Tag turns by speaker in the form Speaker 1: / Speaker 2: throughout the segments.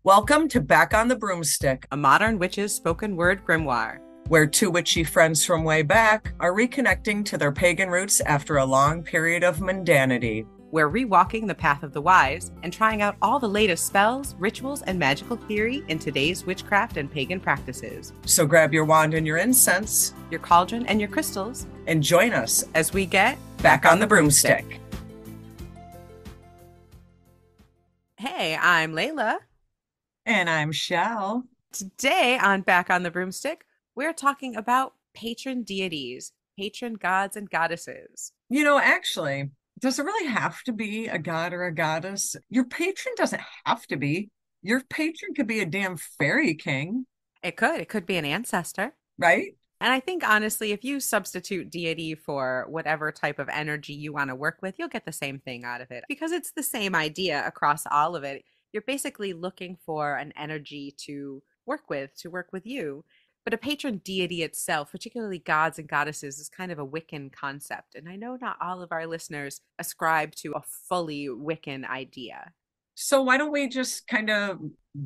Speaker 1: Welcome to Back on the Broomstick,
Speaker 2: A modern witch's spoken word grimoire.
Speaker 1: where two witchy friends from way back are reconnecting to their pagan roots after a long period of mundanity.
Speaker 2: We're rewalking the path of the wise and trying out all the latest spells, rituals, and magical theory in today's witchcraft and pagan practices.
Speaker 1: So grab your wand and your incense
Speaker 2: Your cauldron and your crystals
Speaker 1: and join us
Speaker 2: as we get
Speaker 1: back on the broomstick.
Speaker 2: Hey, I'm Layla.
Speaker 1: And I'm Chelle.
Speaker 2: Today on Back on the Broomstick, we're talking about patron deities, patron gods and goddesses.
Speaker 1: Actually, does it really have to be a god or a goddess? Your patron doesn't have to be. Your patron could be a damn fairy king,
Speaker 2: It could be an ancestor.
Speaker 1: right?
Speaker 2: And I think honestly, if you substitute deity for whatever type of energy you want to work with, you'll get the same thing out of it because it's the same idea across all of it. You're basically looking for an energy to work with you. But a patron deity itself, particularly gods and goddesses, is kind of a Wiccan concept. And I know not all of our listeners ascribe to a fully Wiccan idea.
Speaker 1: So why don't we just kind of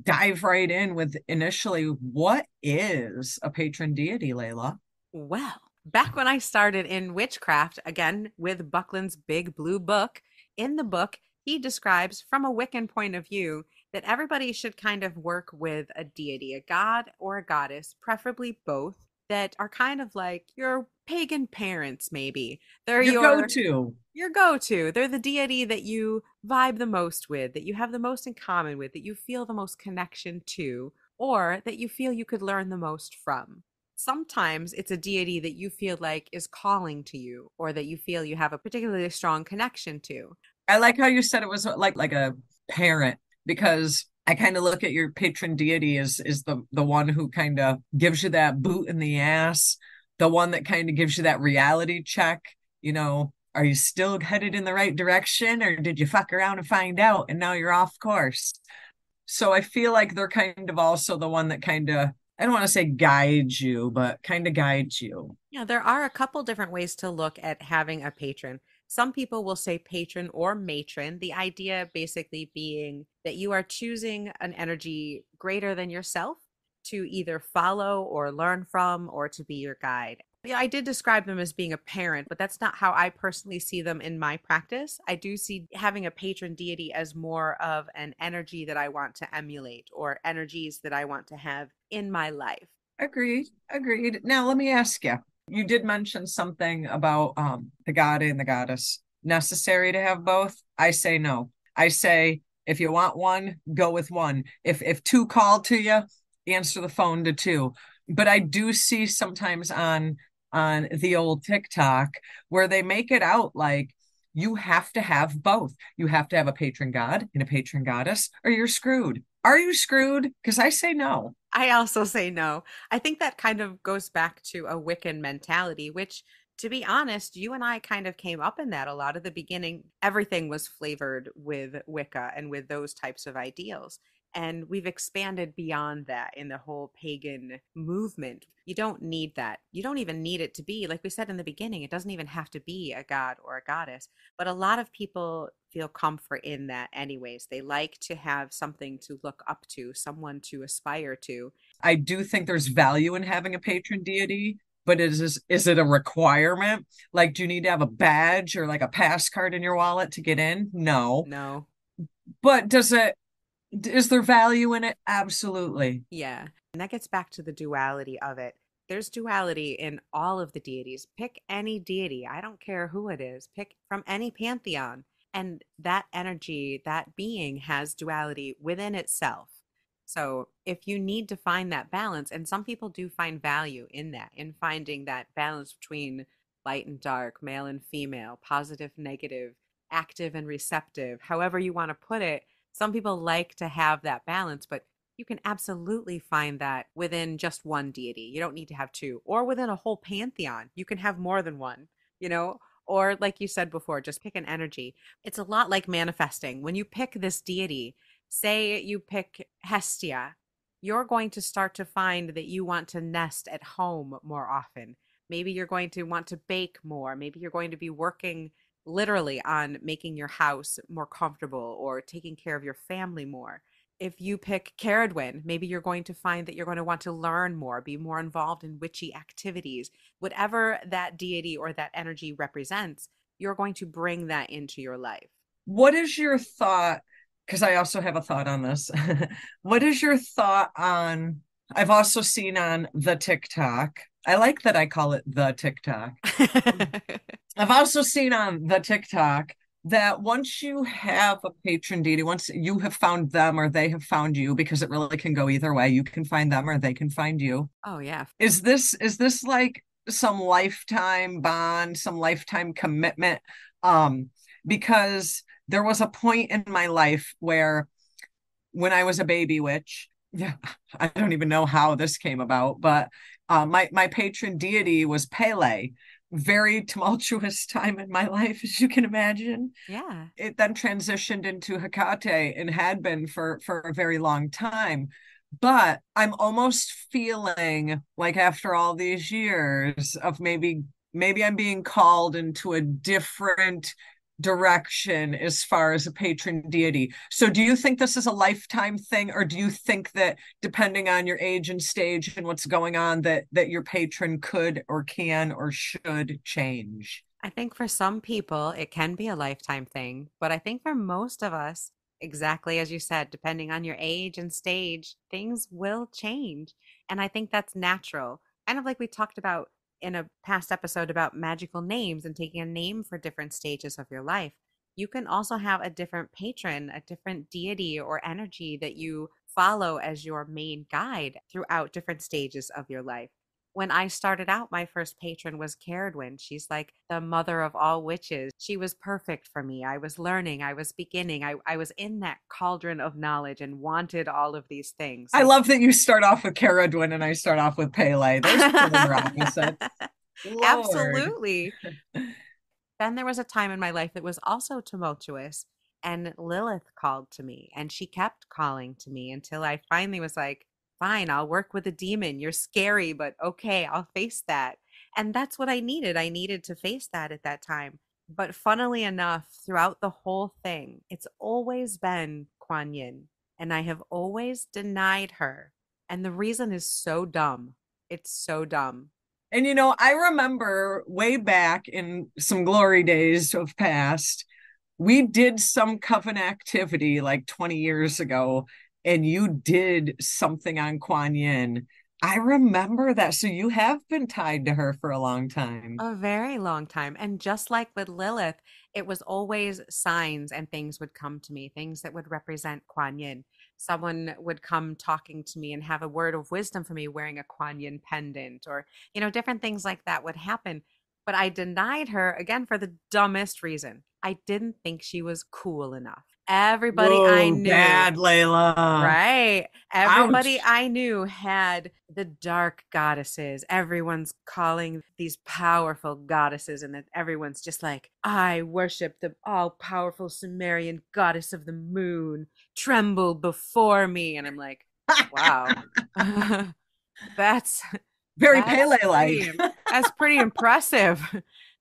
Speaker 1: dive right in with initially what is a patron deity, Layla?
Speaker 2: Well, back when I started in witchcraft, again with Buckland's Big Blue Book, in the book, he describes from a Wiccan point of view that everybody should kind of work with a deity, a god or a goddess, preferably both, that are kind of like your pagan parents, maybe. They're
Speaker 1: Your go-to.
Speaker 2: your go-to. They're the deity that you vibe the most with, that you have the most in common with, that you feel the most connection to, or that you feel you could learn the most from. Sometimes it's a deity that you feel like is calling to you or that you feel you have a particularly strong connection to.
Speaker 1: I like how you said it was like a parent, because I kind of look at your patron deity as is the one who kind of gives you that boot in the ass, the one that kind of gives you that reality check. Are you still headed in the right direction, or did you fuck around and find out and now you're off course? So I feel like they're kind of also the one that kind of, I don't want to say guides you, but kind of guides you.
Speaker 2: Yeah, there are a couple different ways to look at having a patron. Some people will say patron or matron, the idea basically being that you are choosing an energy greater than yourself to either follow or learn from or to be your guide. Yeah, I did describe them as being a parent, but that's not how I personally see them in my practice. I do see having a patron deity as more of an energy that I want to emulate or energies that I want to have in my life.
Speaker 1: Agreed. Agreed. Now let me ask you. You did mention something about the god and the goddess. Necessary to have both? I say no. I say if you want one, go with one. If two call to you, answer the phone to two. But I do see sometimes on the old TikTok where they make it out like you have to have both. You have to have a patron god and a patron goddess, or you're screwed. Are you screwed? Because I say no.
Speaker 2: I also say no. I think that kind of goes back to a Wiccan mentality, which, to be honest, you and I kind of came up in that a lot at the beginning. Everything was flavored with Wicca and with those types of ideals. And we've expanded beyond that in the whole pagan movement. You don't need that. You don't even need it to be, like we said in the beginning, it doesn't even have to be a god or a goddess. But a lot of people feel comfort in that, anyways. They like to have something to look up to, someone to aspire to.
Speaker 1: I do think there's value in having a patron deity, but is it a requirement? Like, do you need to have a badge or like a pass card in your wallet to get in? No.
Speaker 2: No.
Speaker 1: But is there value in it? Absolutely.
Speaker 2: Yeah. And that gets back to the duality of it. There's duality in all of the deities. Pick any deity. I don't care who it is. Pick from any pantheon. And that energy, that being has duality within itself. So if you need to find that balance, and some people do find value in that, in finding that balance between light and dark, male and female, positive, negative, active and receptive, however you want to put it, some people like to have that balance, but you can absolutely find that within just one deity. You don't need to have two, or within a whole pantheon. You can have more than one, you know? Or, like you said before, just pick an energy. It's a lot like manifesting. When you pick this deity, say you pick Hestia, you're going to start to find that you want to nest at home more often. Maybe you're going to want to bake more. Maybe you're going to be working literally on making your house more comfortable or taking care of your family more. If you pick Caradwyn, maybe you're going to find that you're going to want to learn more, be more involved in witchy activities. Whatever that deity or that energy represents, you're going to bring that into your life.
Speaker 1: What is your thought? Because I also have a thought on this. What is your thought on? I've also seen on the TikTok. I like that I call it the TikTok. I've also seen on the TikTok that once you have a patron deity, once you have found them or they have found you, because it really can go either way, you can find them or they can find you.
Speaker 2: Oh, yeah.
Speaker 1: Is this like some lifetime bond, some lifetime commitment? Because there was a point in my life where when I was a baby witch, yeah, I don't even know how this came about, but my patron deity was Pele. Very tumultuous time in my life, as you can imagine.
Speaker 2: Yeah.
Speaker 1: It then transitioned into Hecate and had been for a very long time. But I'm almost feeling like after all these years of maybe I'm being called into a different direction as far as a patron deity. So do you think this is a lifetime thing, or do you think that depending on your age and stage and what's going on that your patron could or can or should change?
Speaker 2: I think for some people, it can be a lifetime thing, but I think for most of us, exactly as you said, depending on your age and stage, things will change. And I think that's natural. Kind of like we talked about in a past episode about magical names and taking a name for different stages of your life. You can also have a different patron, a different deity or energy that you follow as your main guide throughout different stages of your life. When I started out, my first patron was Caradwyn. She's like the mother of all witches. She was perfect for me. I was learning, I was beginning, I was in that cauldron of knowledge and wanted all of these things.
Speaker 1: I
Speaker 2: So,
Speaker 1: love that you start off with Caradwyn and I start off with Pele. Those polar opposites. Lord.
Speaker 2: absolutely. Then there was a time in my life that was also tumultuous, and Lilith called to me, and she kept calling to me until I finally was like, fine, I'll work with a demon. You're scary, but okay, I'll face that. And that's what I needed. I needed to face that at that time. But funnily enough, throughout the whole thing, it's always been Kuan Yin, and I have always denied her. And the reason is so dumb. It's so dumb.
Speaker 1: And I remember way back in some glory days of past, we did some coven activity like 20 years ago, and you did something on Kuan Yin. I remember that. So you have been tied to her for a long time.
Speaker 2: A very long time. And just like with Lilith, it was always signs and things would come to me, things that would represent Kuan Yin. Someone would come talking to me and have a word of wisdom for me wearing a Kuan Yin pendant, or, different things like that would happen. But I denied her again for the dumbest reason. I didn't think she was cool enough. Everybody I
Speaker 1: Whoa,
Speaker 2: knew,
Speaker 1: bad, Layla.
Speaker 2: right. Everybody
Speaker 1: Ouch.
Speaker 2: I knew had the dark goddesses. Everyone's calling these powerful goddesses, and that everyone's just like, I worship the all powerful Sumerian goddess of the moon. Tremble before me. And I'm like, wow. that's
Speaker 1: Very
Speaker 2: that's
Speaker 1: Pele like.
Speaker 2: pretty that's pretty impressive.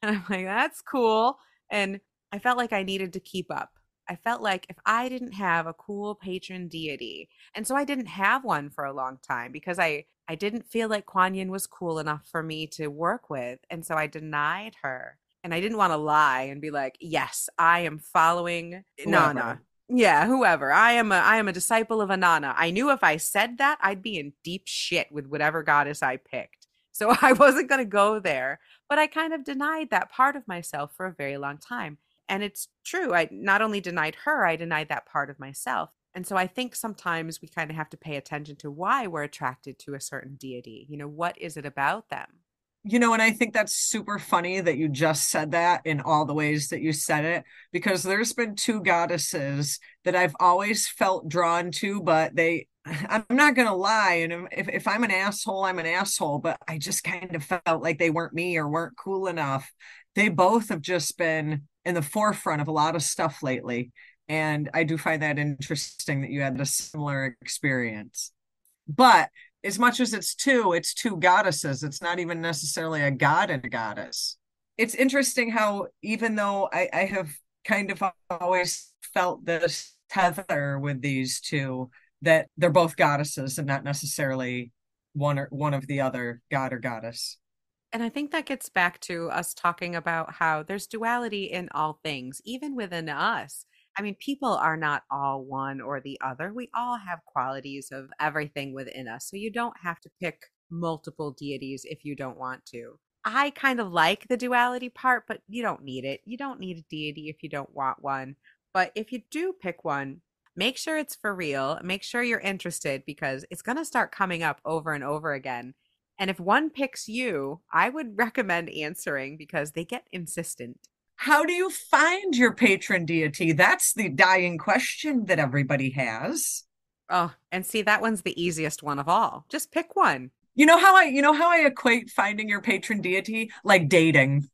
Speaker 2: And I'm like, that's cool. And I felt like I needed to keep up. I felt like if I didn't have a cool patron deity, and so I didn't have one for a long time because I didn't feel like Kuan Yin was cool enough for me to work with, and so I denied her. And I didn't want to lie and be like, "Yes, I am following Nana."
Speaker 1: Whoever.
Speaker 2: Yeah, whoever. I am a disciple of Anana. I knew if I said that, I'd be in deep shit with whatever goddess I picked. So I wasn't going to go there, but I kind of denied that part of myself for a very long time. And it's true. I not only denied her, I denied that part of myself. And so I think sometimes we kind of have to pay attention to why we're attracted to a certain deity. What is it about them?
Speaker 1: And I think that's super funny that you just said that in all the ways that you said it, because there's been two goddesses that I've always felt drawn to, but I'm not going to lie. And if I'm an asshole, I'm an asshole, but I just kind of felt like they weren't me or weren't cool enough. They both have just been in the forefront of a lot of stuff lately. And I do find that interesting that you had a similar experience. But as much as it's two goddesses. It's not even necessarily a god and a goddess. It's interesting how, even though I have kind of always felt this tether with these two, that they're both goddesses and not necessarily one of the other, god or goddess.
Speaker 2: And I think that gets back to us talking about how there's duality in all things, even within us. I mean, people are not all one or the other. We all have qualities of everything within us. So you don't have to pick multiple deities if you don't want to. I kind of like the duality part, but you don't need it. You don't need a deity if you don't want one. But if you do pick one, make sure it's for real. Make sure you're interested because it's going to start coming up over and over again. And if one picks you, I would recommend answering because they get insistent.
Speaker 1: How do you find your patron deity? That's the dying question that everybody has.
Speaker 2: Oh, and see, that one's the easiest one of all. Just pick one.
Speaker 1: You know how I equate finding your patron deity like dating.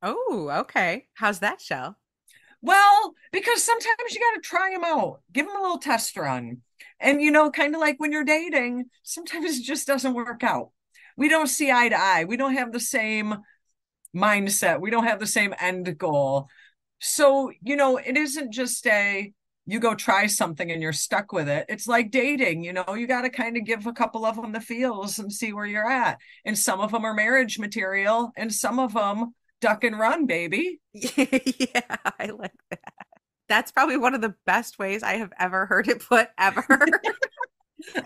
Speaker 2: Oh, okay. How's that, Shell?
Speaker 1: Well, because sometimes you got to try them out, give them a little test run. And, kind of like when you're dating, sometimes it just doesn't work out. We don't see eye to eye. We don't have the same mindset. We don't have the same end goal. So, it isn't just you go try something and you're stuck with it. It's like dating, you got to kind of give a couple of them the feels and see where you're at. And some of them are marriage material and some of them duck and run, baby.
Speaker 2: Yeah, I like that. That's probably one of the best ways I have ever heard it put ever.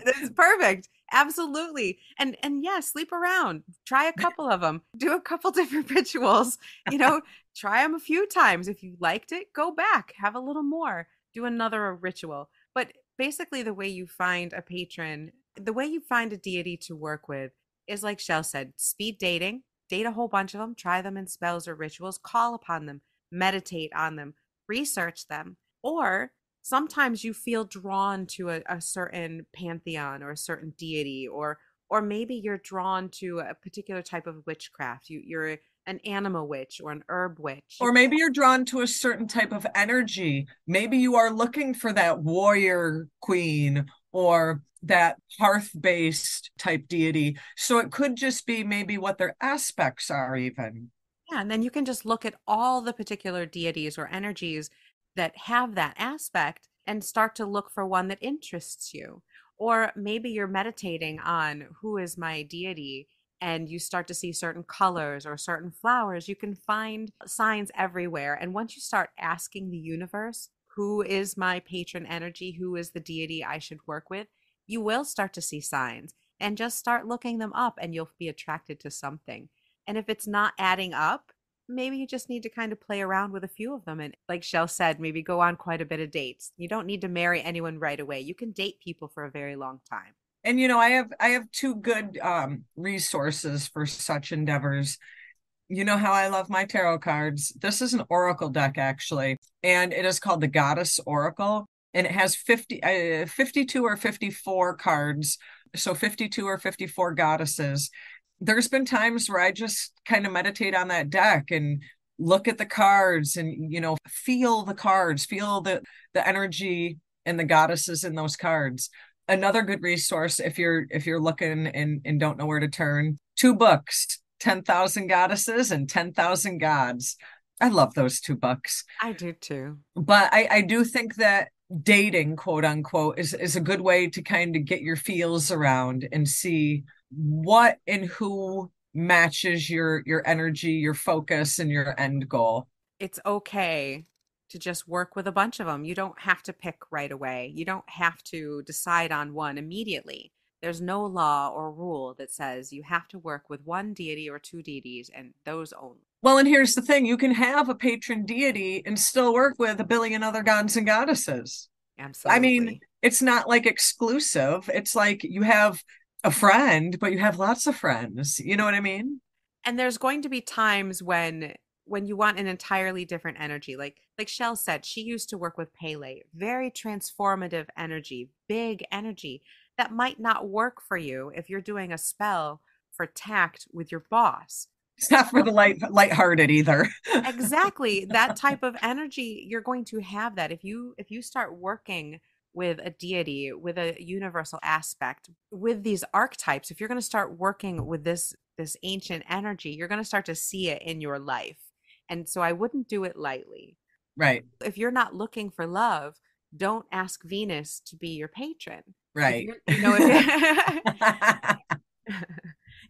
Speaker 2: This is perfect. Absolutely. And yeah, sleep around. Try a couple of them. Do a couple different rituals. You know, try them a few times. If you liked it, go back, have a little more. Do another ritual. But basically the way you find a patron, the way you find a deity to work with is like Shell said, speed dating. Date a whole bunch of them, try them in spells or rituals, call upon them, meditate on them, research them. Or sometimes you feel drawn to a certain pantheon or a certain deity, or maybe you're drawn to a particular type of witchcraft. You're an animal witch or an herb witch.
Speaker 1: Or maybe you're drawn to a certain type of energy. Maybe you are looking for that warrior queen or that hearth based type deity. So it could just be maybe what their aspects are, even.
Speaker 2: Yeah, and then you can just look at all the particular deities or energies that have that aspect and start to look for one that interests you. Or maybe you're meditating on who is my deity and you start to see certain colors or certain flowers. You can find signs everywhere. And once you start asking the universe, who is my patron energy? Who is the deity I should work with? You will start to see signs and just start looking them up and you'll be attracted to something. And if it's not adding up, maybe you just need to kind of play around with a few of them. And like Shell said, maybe go on quite a bit of dates. You don't need to marry anyone right away. You can date people for a very long time.
Speaker 1: And I have two good resources for such endeavors. You know how I love my tarot cards. This is an oracle deck actually, and it is called the Goddess Oracle, and it has 52 or 54 cards, so 52 or 54 goddesses. There's been times where I just kind of meditate on that deck and look at the cards and feel the cards, feel the energy and the goddesses in those cards. Another good resource if you're looking and don't know where to turn, two books, 10,000 Goddesses and 10,000 Gods. I love those two books.
Speaker 2: I do too.
Speaker 1: But I do think that dating, quote unquote, is a good way to kind of get your feels around and see what and who matches your energy, your focus, and your end goal.
Speaker 2: It's okay to just work with a bunch of them. You don't have to pick right away. You don't have to decide on one immediately. There's no law or rule that says you have to work with one deity or two deities and those only.
Speaker 1: Well, and here's the thing, you can have a patron deity and still work with a billion other gods and goddesses. I mean,
Speaker 2: Absolutely.
Speaker 1: it's not like exclusive. It's like you have a friend, but you have lots of friends. You know what I mean?
Speaker 2: And there's going to be times when you want an entirely different energy. Like Shell said, she used to work with Pele, very transformative energy, big energy that might not work for you if you're doing a spell for tact with your boss.
Speaker 1: It's not for the lighthearted either.
Speaker 2: Exactly. That type of energy, you're going to have that if you start working with a deity, with a universal aspect, with these archetypes, if you're going to start working with this ancient energy, you're going to start to see it in your life. And so I wouldn't do it lightly.
Speaker 1: Right.
Speaker 2: If you're not looking for love, Don't ask Venus to be your patron. If
Speaker 1: Right.
Speaker 2: you're, you know, if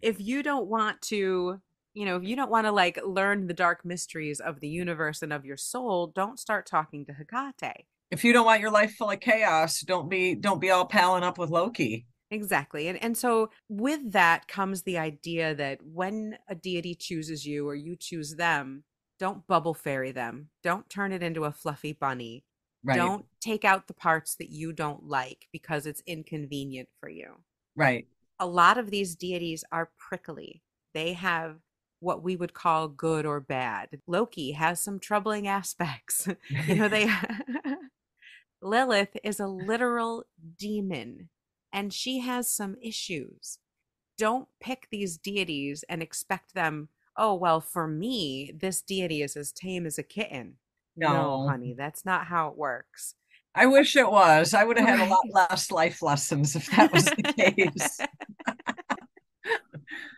Speaker 2: if you don't want to, if you don't want to like learn the dark mysteries of the universe and of your soul, don't start talking to Hecate.
Speaker 1: If you don't want your life full of chaos, don't be all palling up with Loki.
Speaker 2: Exactly. And so with that comes the idea that when a deity chooses you or you choose them, don't bubble fairy them. Don't turn it into a fluffy bunny.
Speaker 1: Right.
Speaker 2: Don't take out the parts that you don't like because it's inconvenient for you.
Speaker 1: Right.
Speaker 2: A lot of these deities are prickly. They have what we would call good or bad. Loki has some troubling aspects. They Lilith is a literal demon and she has some issues. Don't pick these deities and expect them, oh, well, for me, this deity is as tame as a kitten. No,
Speaker 1: No.
Speaker 2: honey, that's not how it works.
Speaker 1: I wish it was. I would have had a lot
Speaker 2: Right.
Speaker 1: less life lessons if that was the case.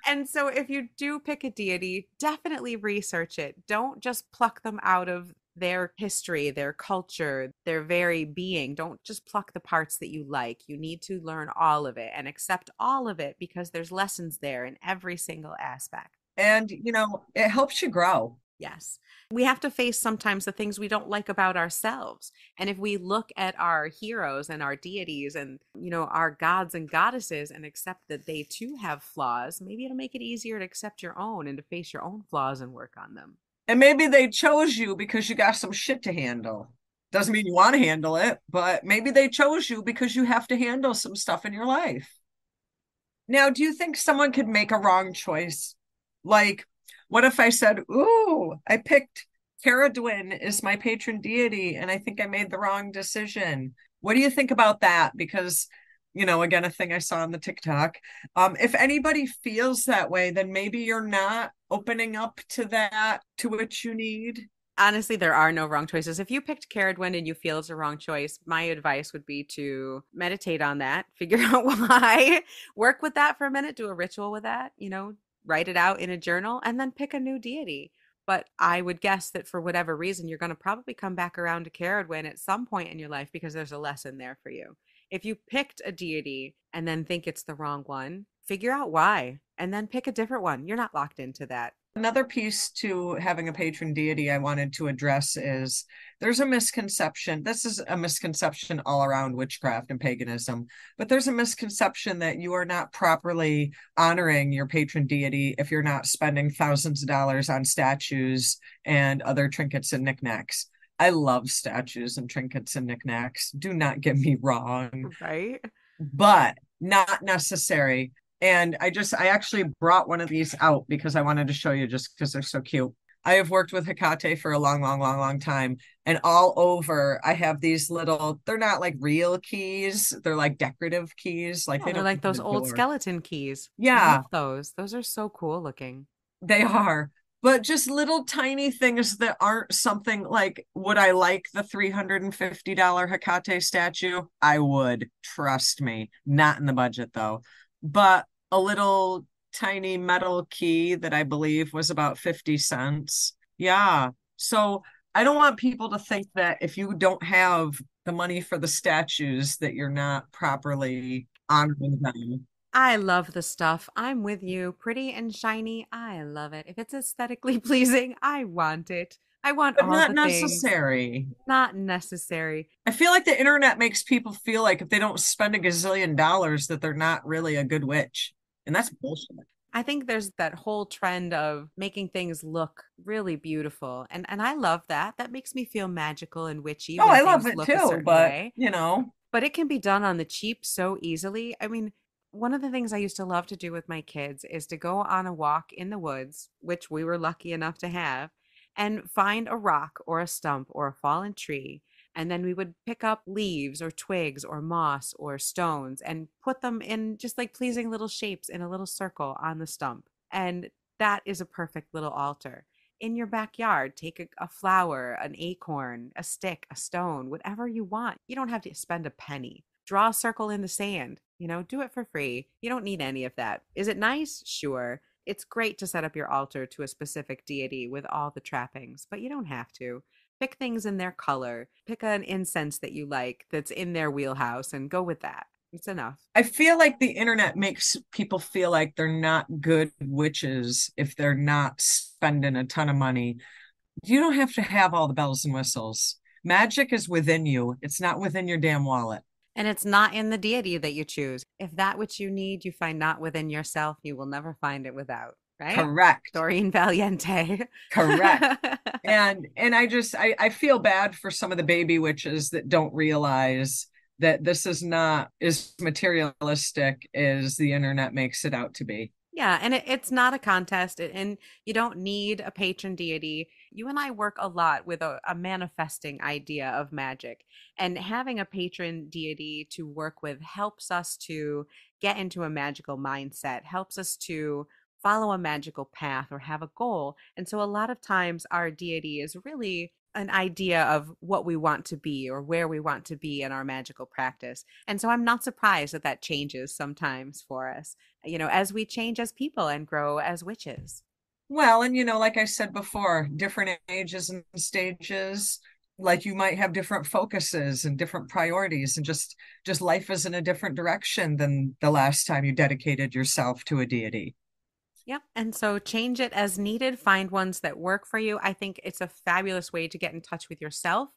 Speaker 2: And so if you do pick a deity, definitely research it. Don't just pluck them out of their history, their culture, their very being. Don't just pluck the parts that you like. You need to learn all of it and accept all of it because there's lessons there in every single aspect.
Speaker 1: And, it helps you grow.
Speaker 2: Yes. We have to face sometimes the things we don't like about ourselves. And if we look at our heroes and our deities and, our gods and goddesses and accept that they too have flaws, maybe it'll make it easier to accept your own and to face your own flaws and work on them.
Speaker 1: And maybe they chose you because you got some shit to handle. Doesn't mean you want to handle it, but maybe they chose you because you have to handle some stuff in your life. Now, do you think someone could make a wrong choice? Like, what if I said, ooh, I picked Caradwin as my patron deity, and I think I made the wrong decision? What do you think about that? Because, again, a thing I saw on the TikTok. If anybody feels that way, then maybe you're not opening up to that to which you need.
Speaker 2: Honestly, there are no wrong choices. If you picked Caradwin and you feel it's a wrong choice, my advice would be to meditate on that, figure out why, work with that for a minute, do a ritual with that, write it out in a journal, and then pick a new deity. But I would guess that for whatever reason, you're going to probably come back around to Caradwin at some point in your life because there's a lesson there for you. If you picked a deity and then think it's the wrong one, figure out why and then pick a different one. You're not locked into that.
Speaker 1: Another piece to having a patron deity I wanted to address is there's a misconception. This is a misconception all around witchcraft and paganism, but there's a misconception that you are not properly honoring your patron deity if you're not spending thousands of dollars on statues and other trinkets and knickknacks. I love statues and trinkets and knickknacks. Do not get me wrong,
Speaker 2: Right?
Speaker 1: but not necessary. And I actually brought one of these out because I wanted to show you just because they're so cute. I have worked with Hecate for a long, long, long, long time. And all over, I have these little, they're not like real keys. They're like decorative keys. Like
Speaker 2: Oh,
Speaker 1: they
Speaker 2: they're
Speaker 1: don't
Speaker 2: like
Speaker 1: go in
Speaker 2: those
Speaker 1: the
Speaker 2: old
Speaker 1: door.
Speaker 2: skeleton keys. I
Speaker 1: Yeah,
Speaker 2: love those. Those are so cool looking.
Speaker 1: they are. But just little tiny things that aren't something like, would I like the $350 Hecate statue? I would, trust me. Not in the budget though. But a little tiny metal key that I believe was about 50 cents. Yeah. So I don't want people to think that if you don't have the money for the statues, that you're not properly honoring them.
Speaker 2: I love the stuff. I'm with you. Pretty and shiny. I love it. If it's aesthetically pleasing, I want it. I want
Speaker 1: But
Speaker 2: all
Speaker 1: not
Speaker 2: the things.
Speaker 1: necessary.
Speaker 2: Not necessary.
Speaker 1: I feel like the internet makes people feel like if they don't spend a gazillion dollars that they're not really a good witch. And that's bullshit.
Speaker 2: I think there's that whole trend of making things look really beautiful. And I love that. That makes me feel magical and witchy
Speaker 1: Oh,
Speaker 2: when
Speaker 1: I love
Speaker 2: things
Speaker 1: it
Speaker 2: look a
Speaker 1: too,
Speaker 2: certain
Speaker 1: but
Speaker 2: way.
Speaker 1: you know,
Speaker 2: But it can be done on the cheap so easily. I mean, one of the things I used to love to do with my kids is to go on a walk in the woods, which we were lucky enough to have, and find a rock or a stump or a fallen tree. And then we would pick up leaves or twigs or moss or stones and put them in just like pleasing little shapes in a little circle on the stump. And that is a perfect little altar. In your backyard, take a flower, an acorn, a stick, a stone, whatever you want. You don't have to spend a penny. Draw a circle in the sand, do it for free. You don't need any of that. Is it nice? Sure. It's great to set up your altar to a specific deity with all the trappings, but you don't have to. Pick things in their color. Pick an incense that you like that's in their wheelhouse and go with that. It's enough.
Speaker 1: I feel like the internet makes people feel like they're not good witches if they're not spending a ton of money. You don't have to have all the bells and whistles. Magic is within you. It's not within your damn wallet.
Speaker 2: And it's not in the deity that you choose. If that which you need you find not within yourself, you will never find it without, right?
Speaker 1: Correct.
Speaker 2: Doreen Valiente.
Speaker 1: Correct. And I feel bad for some of the baby witches that don't realize that this is not as materialistic as the internet makes it out to be.
Speaker 2: Yeah, and it's not a contest, and you don't need a patron deity. You and I work a lot with a manifesting idea of magic, and having a patron deity to work with helps us to get into a magical mindset, helps us to follow a magical path or have a goal. And so a lot of times our deity is really an idea of what we want to be or where we want to be in our magical practice. And so I'm not surprised that that changes sometimes for us, as we change as people and grow as witches.
Speaker 1: Well, and like I said before, different ages and stages, like you might have different focuses and different priorities, and just life is in a different direction than the last time you dedicated yourself to a deity.
Speaker 2: Yep. And so change it as needed. Find ones that work for you. I think it's a fabulous way to get in touch with yourself,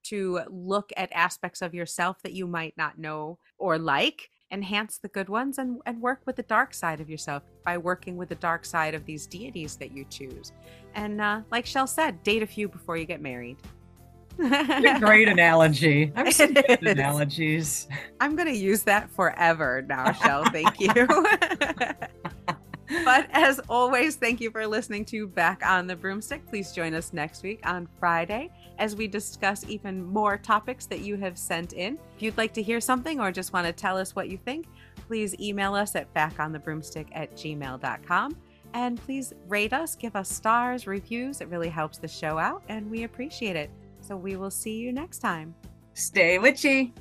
Speaker 2: to look at aspects of yourself that you might not know or like, enhance the good ones, and work with the dark side of yourself by working with the dark side of these deities that you choose. And like Chelle said, date a few before you get married.
Speaker 1: Great analogy. I'm so good at analogies.
Speaker 2: I'm going to use that forever now, Chelle. Thank you. But as always, thank you for listening to Back on the Broomstick. Please join us next week on Friday as we discuss even more topics that you have sent in. If you'd like to hear something or just want to tell us what you think, please email us at backonthebroomstick@gmail.com. And please rate us, give us stars, reviews. It really helps the show out, and we appreciate it. So we will see you next time.
Speaker 1: Stay witchy.